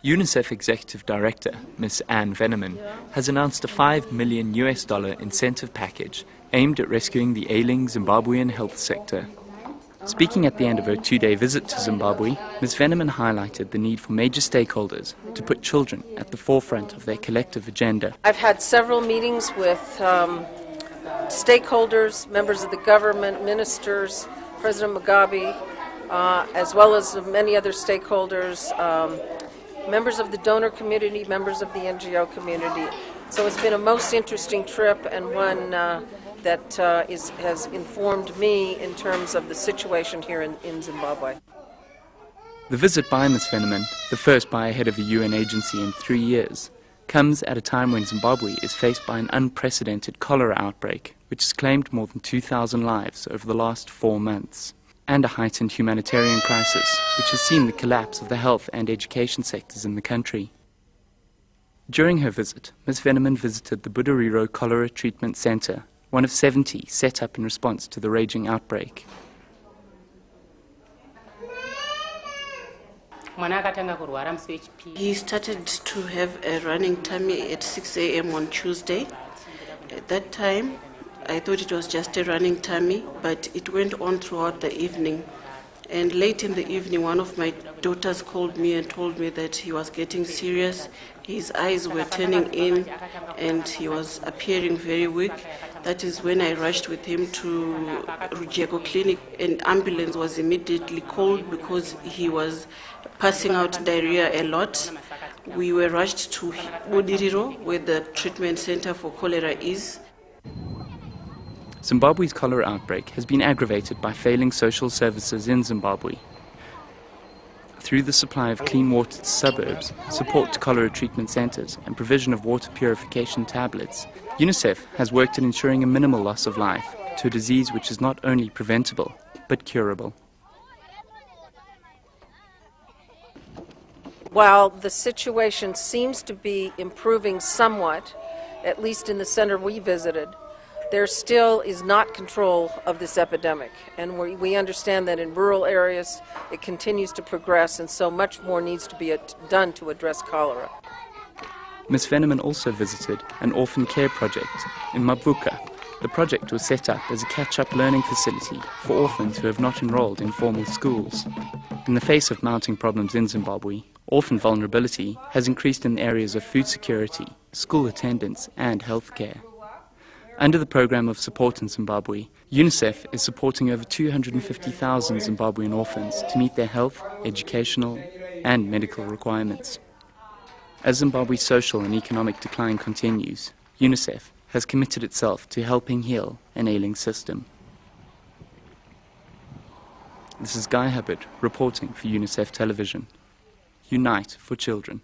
UNICEF Executive Director, Ms. Veneman, has announced a $5 million incentive package aimed at rescuing the ailing Zimbabwean health sector. Speaking at the end of her two-day visit to Zimbabwe, Ms. Veneman highlighted the need for major stakeholders to put children at the forefront of their collective agenda. I've had several meetings with stakeholders, members of the government, ministers, President Mugabe, as well as many other stakeholders, members of the donor community, members of the NGO community. So it's been a most interesting trip and one that has informed me in terms of the situation here in Zimbabwe. The visit by Ms. Veneman, the first by a head of a UN agency in 3 years, comes at a time when Zimbabwe is faced by an unprecedented cholera outbreak, which has claimed more than 2,000 lives over the last 4 months, and a heightened humanitarian crisis, which has seen the collapse of the health and education sectors in the country. During her visit, Ms. Veneman visited the Budariro Cholera Treatment Centre, one of 70 set up in response to the raging outbreak. He started to have a running tummy at 6 a.m. on Tuesday. At that time, I thought it was just a running tummy, but it went on throughout the evening. And late in the evening, one of my daughters called me and told me that he was getting serious. His eyes were turning in and he was appearing very weak. That is when I rushed with him to Rujeko Clinic. An ambulance was immediately called because he was passing out diarrhea a lot. We were rushed to Budariro, where the treatment center for cholera is. Zimbabwe's cholera outbreak has been aggravated by failing social services in Zimbabwe. Through the supply of clean water to suburbs, support to cholera treatment centres and provision of water purification tablets, UNICEF has worked at ensuring a minimal loss of life to a disease which is not only preventable, but curable. While the situation seems to be improving somewhat, at least in the center we visited, there still is not control of this epidemic, and we understand that in rural areas it continues to progress, and so much more needs to be done to address cholera. Ms. Veneman also visited an orphan care project in Mapuka. The project was set up as a catch-up learning facility for orphans who have not enrolled in formal schools. In the face of mounting problems in Zimbabwe, orphan vulnerability has increased in the areas of food security, school attendance and healthcare. Under the Programme of Support in Zimbabwe, UNICEF is supporting over 250,000 Zimbabwean orphans to meet their health, educational and medical requirements. As Zimbabwe's social and economic decline continues, UNICEF has committed itself to helping heal an ailing system. This is Guy Hubbard reporting for UNICEF Television. Unite for Children.